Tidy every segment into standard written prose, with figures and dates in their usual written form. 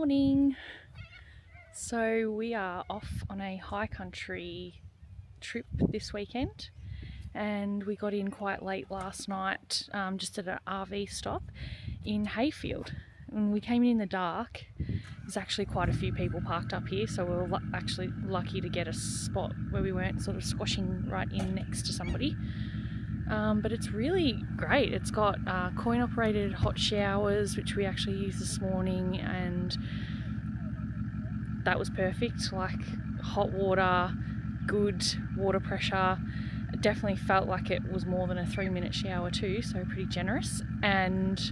morning. So we are off on a high country trip this weekend, and we got in quite late last night, just at an RV stop in Hayfield. And we came in the dark. There's actually quite a few people parked up here, so we were actually lucky to get a spot where we weren't sort of squashing right in next to somebody. But it's really great. It's got coin operated hot showers, which we actually used this morning, and that was perfect. Like, hot water, good water pressure. It definitely felt like it was more than a 3-minute shower too, so pretty generous. And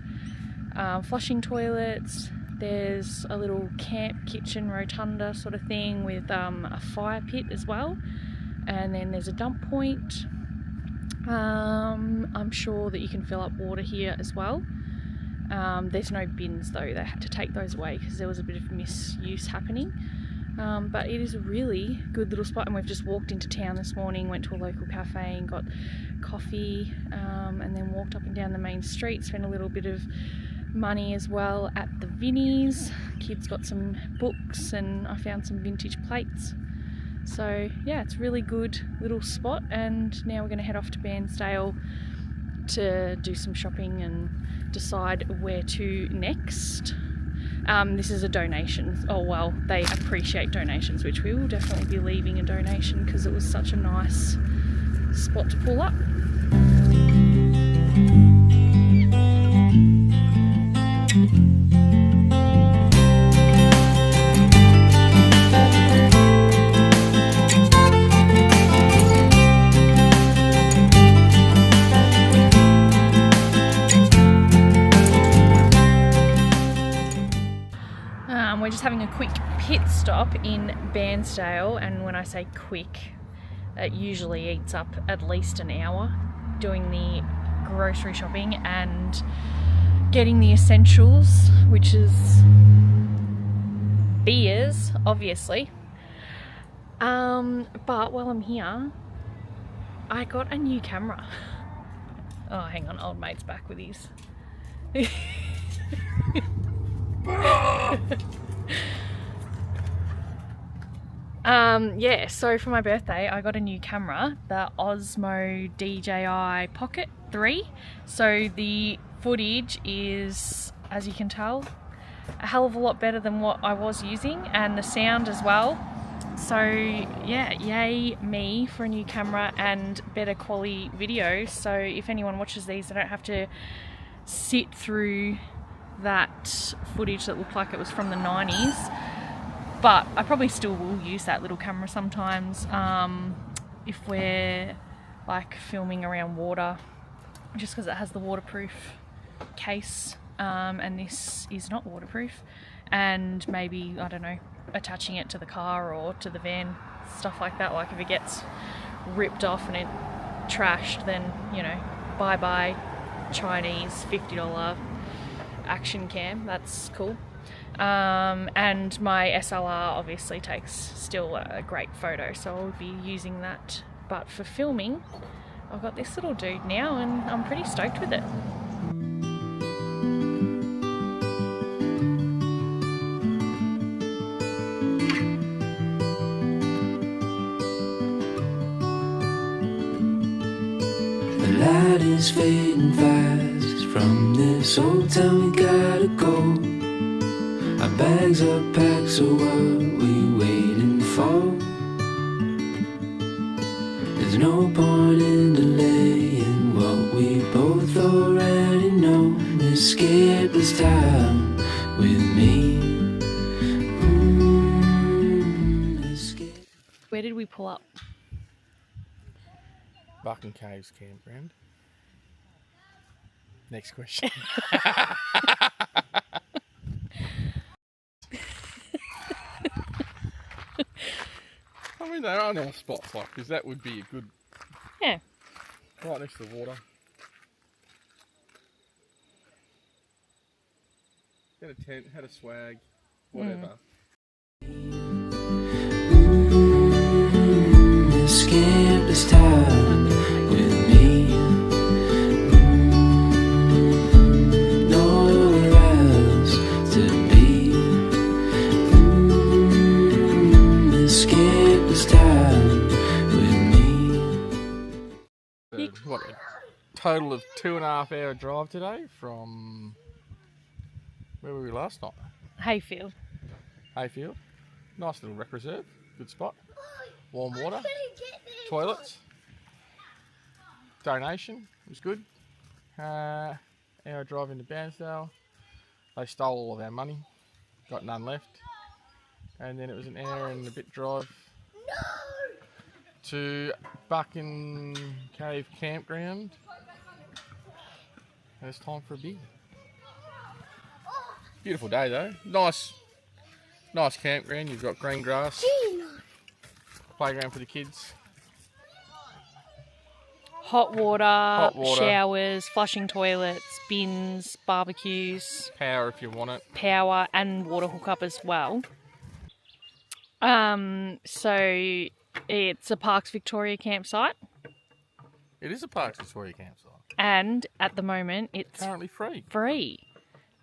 flushing toilets. There's a little camp kitchen rotunda sort of thing with a fire pit as well, and then there's a dump point. I'm sure that you can fill up water here as well. There's no bins though, they had to take those away because there was a bit of misuse happening. But it is a really good little spot, and we've just walked into town this morning, went to a local cafe and got coffee, and then walked up and down the main street, spent a little bit of money as well at the Vinnies. Kids got some books and I found some vintage plates. So yeah, it's a really good little spot, and now we're going to head off to Bairnsdale to do some shopping and decide where to next. This is a donation. Oh well, they appreciate donations, which we will definitely be leaving a donation because it was such a nice spot to pull up. We're just having a quick pit stop in Bairnsdale, and when I say quick, it usually eats up at least an hour doing the grocery shopping and getting the essentials, which is beers, obviously. But while I'm here, I got a new camera. Oh, hang on, old mate's back with his. Yeah, so for my birthday I got a new camera, the Osmo DJI Pocket 3. So the footage is, as you can tell, a hell of a lot better than what I was using, and the sound as well. So yeah, yay me for a new camera and better quality video. So if anyone watches these, they don't have to sit through that footage that looked like it was from the 90s. But I probably still will use that little camera sometimes, if we're like filming around water, just because it has the waterproof case, and this is not waterproof, and maybe, I don't know, attaching it to the car or to the van, stuff like that. Like if it gets ripped off and it trashed, then, you know, bye bye Chinese $50 action cam. That's cool. And my SLR obviously takes still a great photo, so I'll be using that. But for filming, I've got this little dude now, and I'm pretty stoked with it. The light is fading fast from this old town, we gotta go. Our bags are packed, so what we waiting for? There's no point in delaying what we both already know. Escape this time with me. Escape. Where did we pull up? Bucking Caves campground. Next question. I mean, there are now spots like, because that would be a good. Yeah. Right next to the water. Had a tent, had a swag, whatever. Escape this time with me. Nowhere else to be. total of 2.5 hour drive today from, where were we last night? Hayfield. Hayfield. Nice little rec reserve. Good spot. Warm water. Toilets. Donation. It was good. Hour drive into Bairnsdale. They stole all of our money. Got none left. And then it was an hour and a bit drive to Bucking Cave Campground. And it's time for a beer. Beautiful day though. Nice campground. You've got green grass. Playground for the kids. Hot water, water. showers, flushing toilets, bins, barbecues. Power if you want it. Power and water hookup as well. So it's a Parks Victoria campsite. It is a Parks Victoria campsite. And at the moment it's Currently free.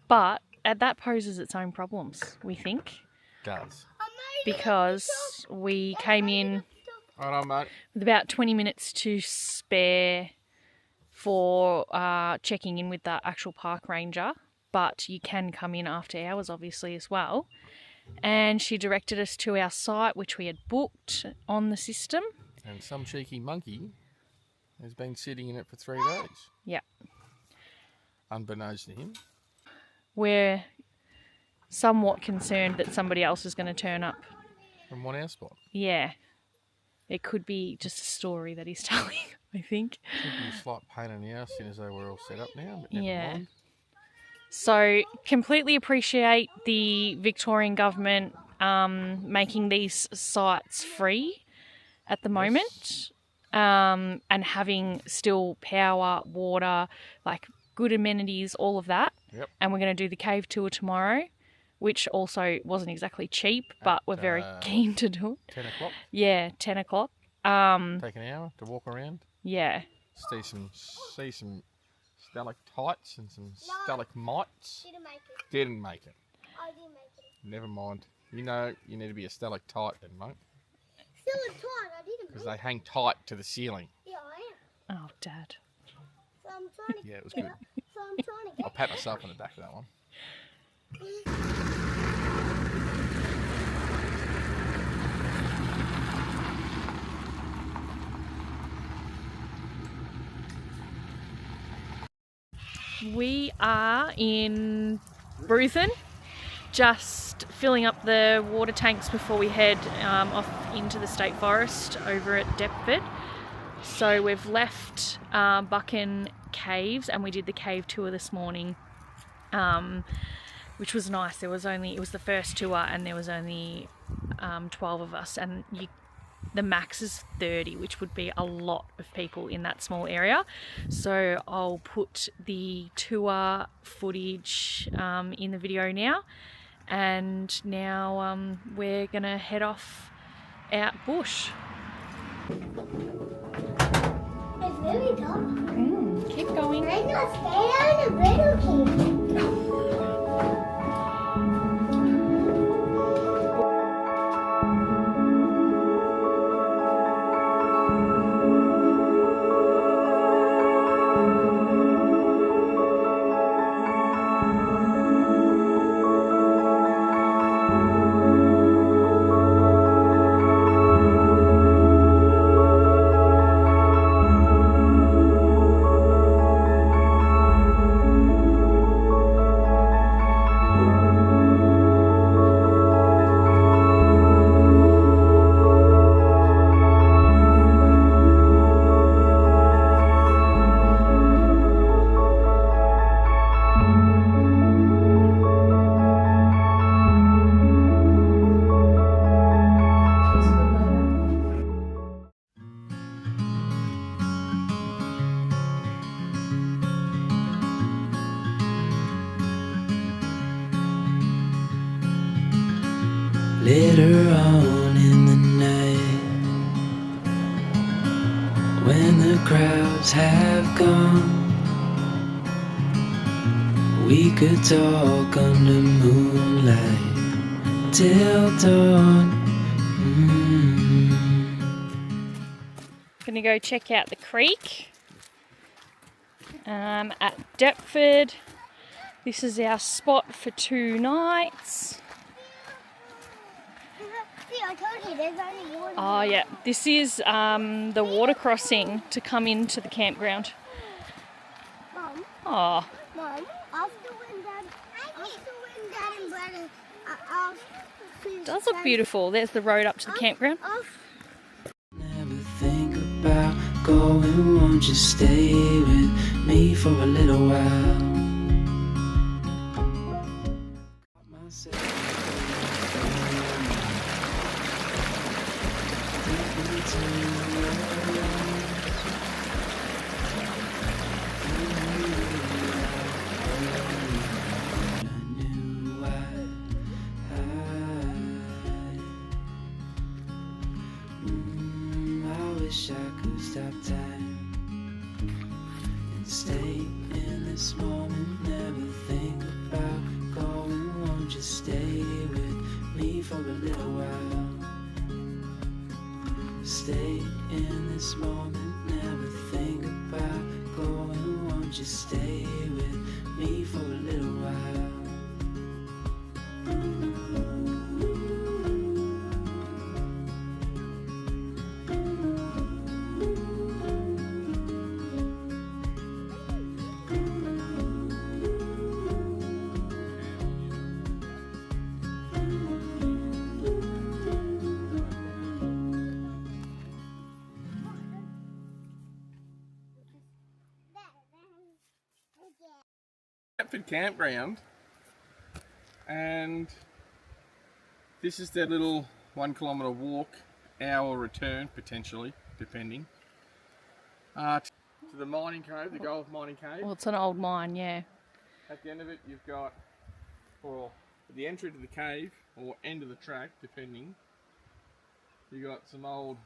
But that poses its own problems, we think. Does. Because we came in Right on, mate. with about 20 minutes to spare for checking in with the actual park ranger. But you can come in after hours, obviously, as well. And she directed us to our site, which we had booked on the system. And some cheeky monkey has been sitting in it for 3 days. Yeah. Unbeknownst to him. We're somewhat concerned that somebody else is going to turn up. From one our spot. Yeah. It could be just a story that he's telling, I think. Could be a slight pain in the ass, seeing as though we're all set up now, but never Yeah. mind. So, completely appreciate the Victorian government making these sites free at the moment, and having still power, water, like good amenities, all of that. Yep. And we're going to do the cave tour tomorrow, which also wasn't exactly cheap, but we're very keen to do it. 10 o'clock. Yeah, 10 o'clock. Take an hour to walk around. Yeah. See some stalactites and some stalagmites. Didn't make it. Didn't make it. I didn't make it. Never mind. You know you need to be a stalactite then, mate. Still a time. I didn't Because make they it. hang tight to the ceiling. Yeah, I am. Oh, Dad. So I'm trying to Yeah, it was good. So I'm trying to I'll get pat myself on the back for that one. We are in Bruthen, just filling up the water tanks before we head off into the State Forest over at Deptford. So we've left Buchan Caves and we did the cave tour this morning, which was nice. It was the first tour and there was only 12 of us, and the max is 30, which would be a lot of people in that small area. So I'll put the tour footage in the video now. And now we're going to head off out bush. It's very dark. Keep going. Right now, stay on the little cave. Later on in the night, when the crowds have gone, we could talk under moonlight till dawn. Gonna go check out the creek. At Deptford. This is our spot for 2 nights. See, I told you there's only one. Oh yeah, this is the water crossing to come into the campground. Mom, Oh, Mom, after when Dad and Brad it does look beautiful. There's the road up to the campground. Never think about going, won't you stay with me for a little while? Wish I could stop time and stay in this moment. Never think about going. Won't you stay with me for a little while? Stay in this moment. Never think about going. Won't you stay with me for a little while? Deptford campground, and this is their little 1 kilometre walk, hour return potentially, depending, to the mining cave, the Gulf Mining Cave. Well, it's an old mine, yeah. At the end of it you've got, or the entry to the cave, or end of the track depending, you got some old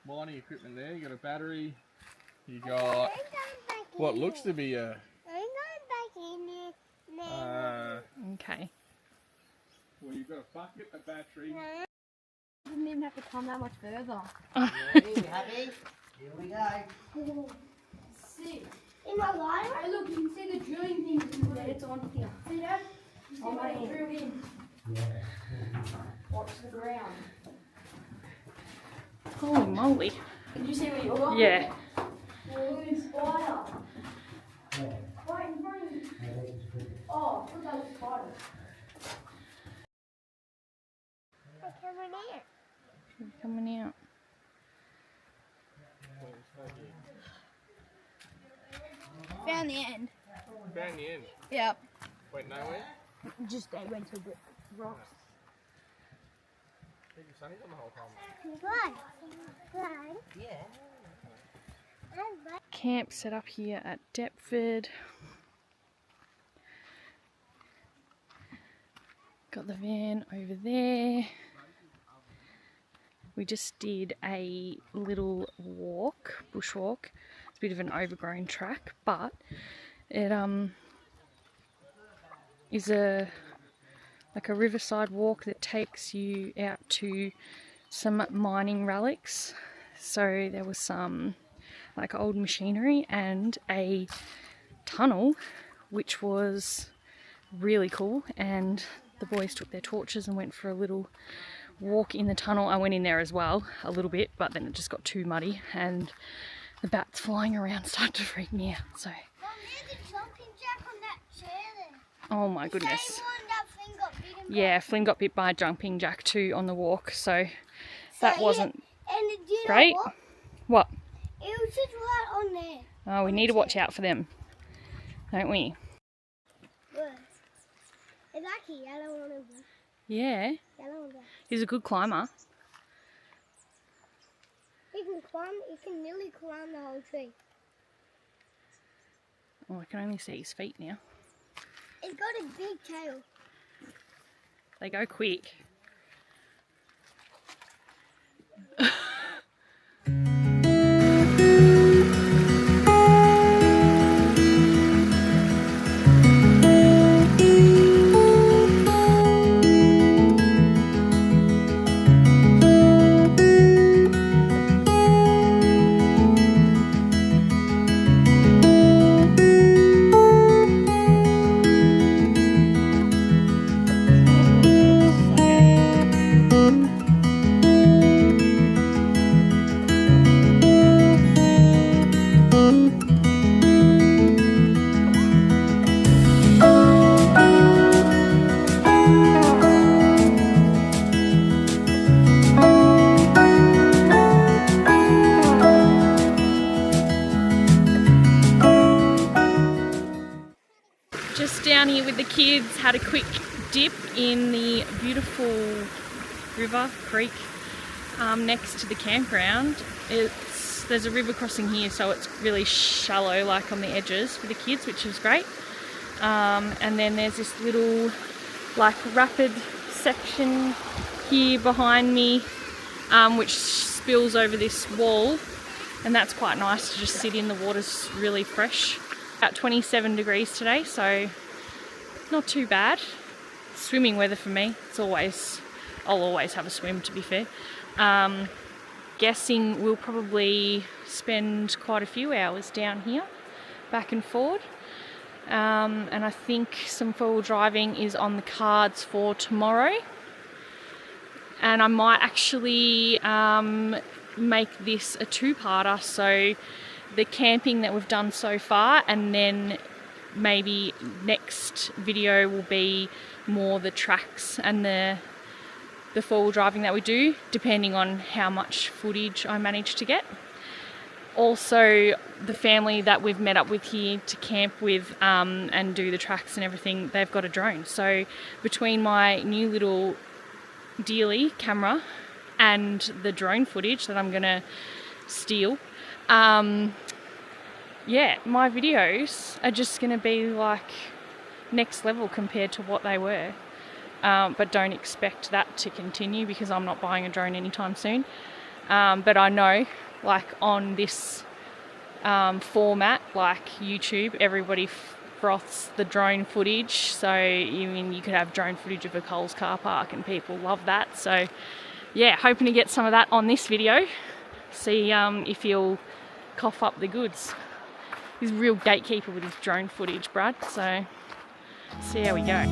mining equipment there. You got a battery, you got what looks to be a Okay. well, you've got a bucket, a battery. Didn't even have to come that much further. Happy? Here we go. Sick. In my life? Hey, look, you can see the drilling things in there. It's on here. See that? Oh, mate, drill in. Watch the ground. Holy moly. Did you see where you're going? Yeah. Balloon spider. Right in front of you. Oh, look at the spider. Coming out. Found the end. Found the end. Yep. Went nowhere. Just they went to the rocks. I think the sunny's on the whole time. Good. Yeah. Camp set up here at Deptford. Got the van over there. We just did a little walk, bushwalk. It's a bit of an overgrown track, but it is a riverside walk that takes you out to some mining relics. So there was some like old machinery and a tunnel, which was really cool, and the boys took their torches and went for a little walk in the tunnel. I went in there as well a little bit, but then it just got too muddy and the bats flying around started to freak me out. So Mom, there's a jumping jack on that chair there. oh my goodness. Same one that Flynn got bitten by. Yeah, Flynn got bit by a jumping jack too on the walk, so that So, wasn't yeah, and do you know great. what? What? It was just right on there. Oh, we need to watch out for them, don't we? Good. It's like a yellow one of them. Yeah, Yellow one. he's a good climber. He can climb. He can nearly climb the whole tree. Oh, I can only see his feet now. It's got a big tail. They go quick. Just down here with the kids, had a quick dip in the beautiful river, creek, next to the campground. There's a river crossing here, so it's really shallow, like on the edges for the kids, which is great. And then there's this little like rapid section here behind me, which spills over this wall, and that's quite nice to just sit in. The water's really fresh. About 27 degrees today, so not too bad. Swimming weather for me. I'll always have a swim, to be fair. Guessing we'll probably spend quite a few hours down here, back and forward. And I think some four-wheel driving is on the cards for tomorrow. And I might actually make this a two-parter, so the camping that we've done so far, and then maybe next video will be more the tracks and the four-wheel driving that we do, depending on how much footage I manage to get. Also, the family that we've met up with here to camp with and do the tracks and everything, they've got a drone. So between my new little dealy camera and the drone footage that I'm gonna steal, yeah, my videos are just gonna be like next level compared to what they were. But don't expect that to continue because I'm not buying a drone anytime soon. But I know, like on this format, like YouTube, everybody froths the drone footage. So you could have drone footage of a Coles car park and people love that. So yeah, hoping to get some of that on this video. See if he'll cough up the goods. He's a real gatekeeper with his drone footage, Brad. So see how we go.